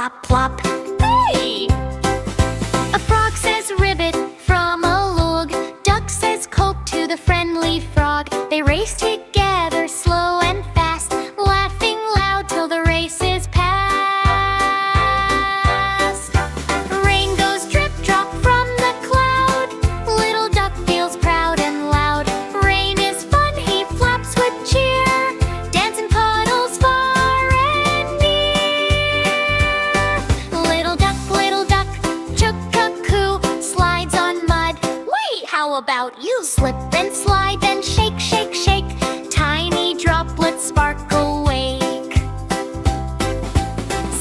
plop, plop. Hey! A frog says ribbit from a log. Duck says Qouk to the friendly frog. They race together, slow and fast, laughing loud till the race is past. Rain goes drip drop from the cloud. Little duck feels proud and loud. Rain is fun, he flaps with cheer, dancing puddles far and near. Little duck, Qouk Qouk, slides on mud. Wait, how about you? Slip and slide, then shake, shake, shake. Tiny droplets sparkle wake.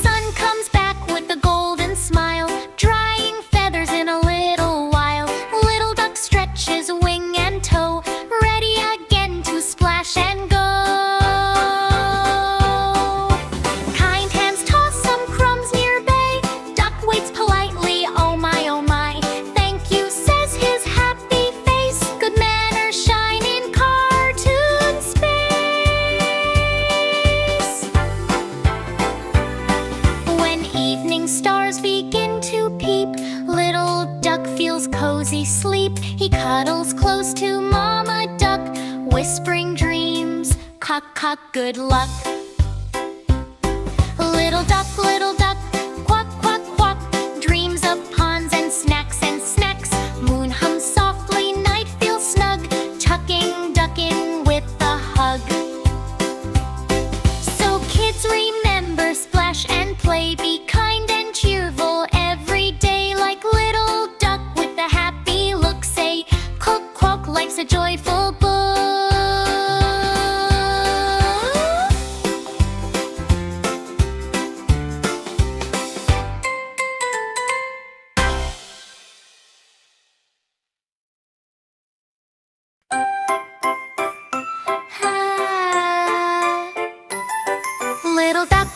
Sun comes back with a golden smile, drying feathers in a little while. Little duck stretches wing and toe, ready again to splash and go. Kind hands toss some crumbs near bay. Duck waits politely, oh my, oh my. Thank you, says his happy face. Good manners shine in cartoon space. When evening stars begin to peep, little duck feels cozy sleep. He cuddles close to Mama Duck, whispering dreams, cock, cock, good luck. Little duck, quack, quack, quack, dreams of ponds and snacks and snacks. Moon hums softly, night feels snug, tucking duck in with a hug. So kids, remember, splash and play, be kind and cheerful every day. Like little duck with a happy look, say, Qouk Qouk, life's a joyful book.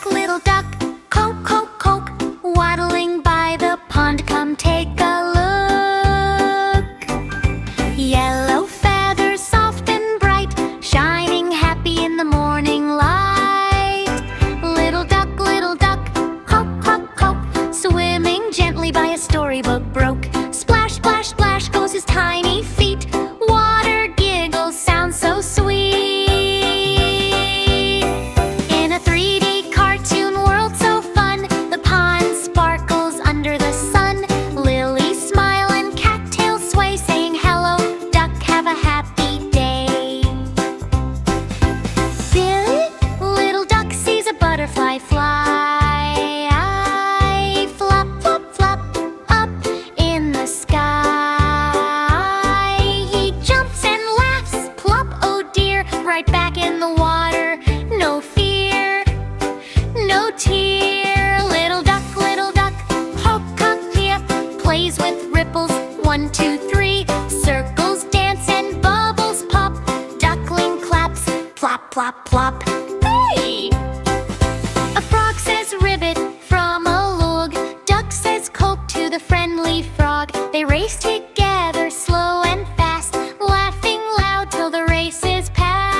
Little duck, Qouk Qouk Qouk, waddling by the pond, come take a look. Yellow feathers, soft and bright, shining happy in the morning light. Little duck, Qouk Qouk Qouk, swimming gently by a storybook brook. Splash, splash, splash goes his tiny feet. Water giggles, sounds so sweet. In a 3D cartoon world so fun, the pond sparkles under the sun. Lilies smile and cattails sway, saying hello, duck, have a happy day. Billy, little duck, sees a butterfly fly. Flop, flop, flop, up in the sky. He jumps and laughs, plop, oh dear, right back in the water. No fear, no tear. Little duck, Qouk Qouk, yeah, plays with ripples, 1, 2, 3. Circles dance and bubbles pop. Duckling claps, plop, plop, plop. Hey! A frog says ribbit from a log. Duck says Qouk to the friendly frog. They race together, slow and fast, laughing loud till the race is past.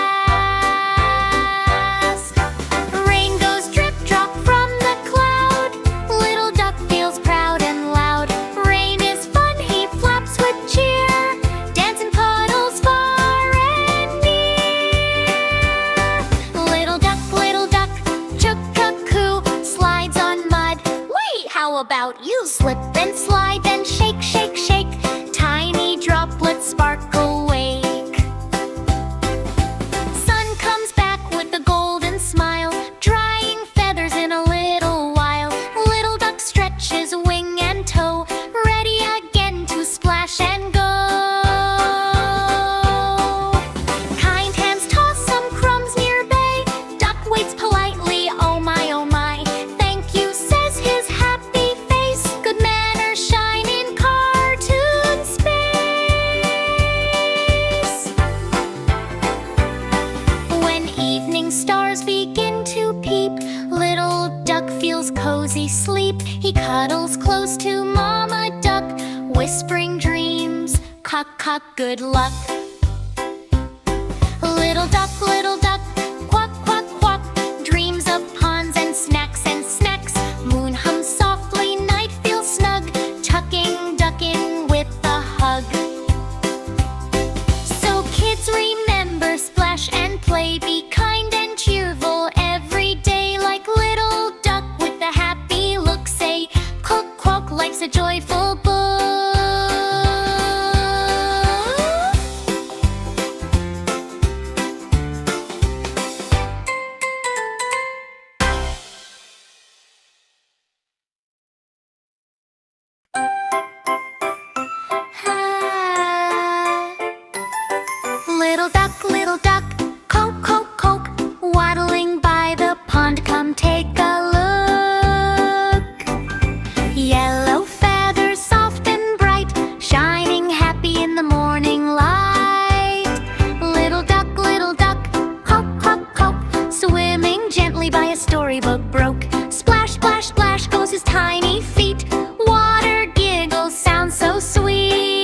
Rain goes drip drop from the cloud. Little duck feels proud and loud. Rain is fun, he flaps with cheer, dancing puddles far and near. Little duck, Qouk Qouk, slides on mud. Wait, how about you? Slip and slide, then shake, shake, shake. Tiny droplets sparkle wake. Sun comes back with a golden smile, drying feathers in a little while. Little duck stretches wing and toe, ready again to splash and go. Kind hands toss some crumbs near bay. Duck waits politely, oh my, oh my. Thank you, says his happy face. Good manners shine in cartoon space. When evening stars begin to peep, little duck feels cozy sleep. He cuddles close to Mama Duck, whispering dreams, cock, cock, good luck. Little duck, quack, quack, quack, dreams of ponds and snacks and snacks. Moon hums a joyful boo. Little duck, Qouk Qouk Qouk, waddling by the pond, come take a look. Yellow feathers soft and bright, shining happy in the morning light. Little duck, Qouk Qouk Qouk, swimming gently by a storybook broke. Splash, splash, splash goes his tiny feet. Water giggles, sounds so sweet.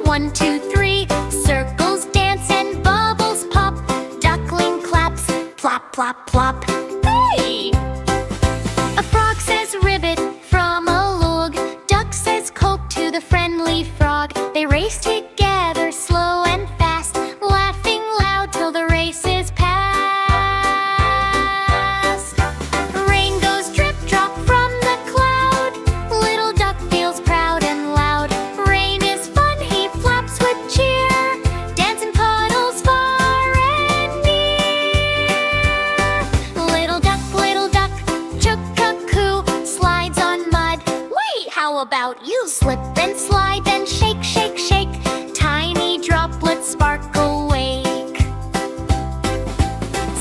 One, two, three, circles dance and bubbles pop. Duckling claps, plop, plop, plop. Hey! A frog says ribbit from a log. Duck says Qouk to the friendly frog. They race together, slow and fast, laughing loud till the race is past. Rain goes drip drop from the cloud. Little duck feels proud and loud. Rain is fun, he flaps with cheer, dancing puddles far and near. Little duck, Qouk Qouk, slides on mud. Wait, how about you? Slip and slide, then shake, shake, shake. Tiny droplets sparkle wake.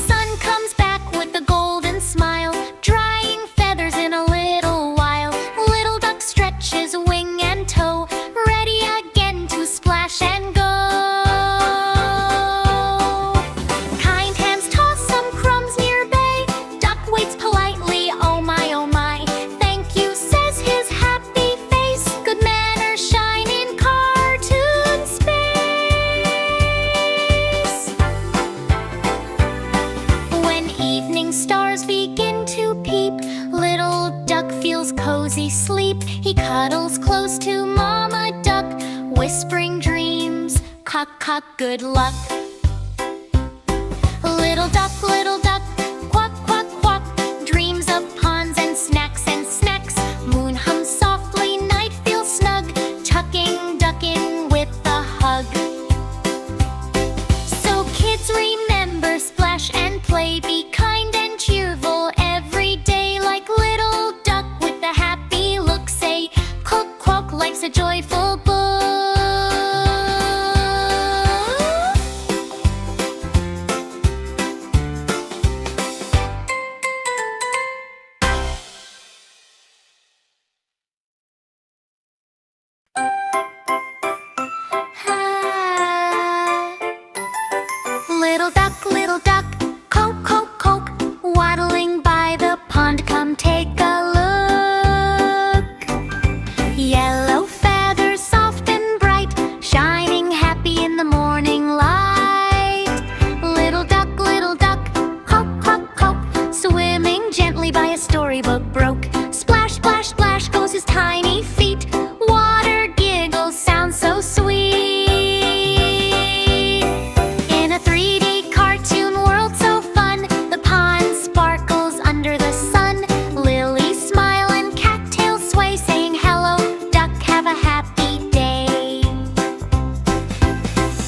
Sun comes back with a golden smile, drying feathers in a little while. Little duck stretches wing and toe, ready again to splash and go. Kind hands toss some crumbs near bay. Duck waits politely, oh my, oh my. Thank you, says his happy face. Good manners shine in cartoon space. When evening stars begin to peep, little duck feels cozy sleep. He cuddles close to Mama Duck, whispering dreams, cock, cock, good luck. Little duck, quack, quack, quack, dreams of ponds and snacks and snacks. Moon hums softly, night feels snug, tucking duck in with a hug. So kids remember, splash and play, be kind and cheerful every day. Like little duck with a happy look, say, Qouk Qouk, life's a joyful book. Little duck, Qouk Qouk Qouk, waddling by the pond, come take a look. Yellow feathers soft and bright, shining happy in the morning light. Little duck, Qouk Qouk Qouk, swimming gently by a storybook broke. Splash, splash, splash goes his tiny feet. Water giggles, sounds so sweet. In a 3D cartoon world so fun, the pond sparkles under the sun. Lilies smile and cattails sway, saying hello, duck, have a happy day.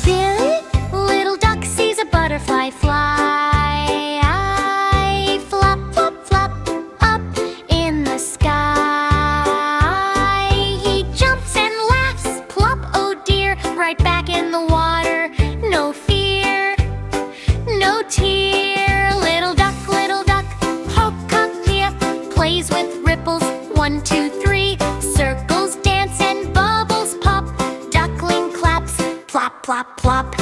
Billy, little duck, sees a butterfly fly. Flop, flop, flop, up in the sky. He jumps and laughs, plop, oh dear, right back in the water. No fear, no tear. Little duck, Qouk Qouk, plays with ripples. 1, 2, 3, circles dance and bubbles pop. Duckling claps, plop, plop, plop.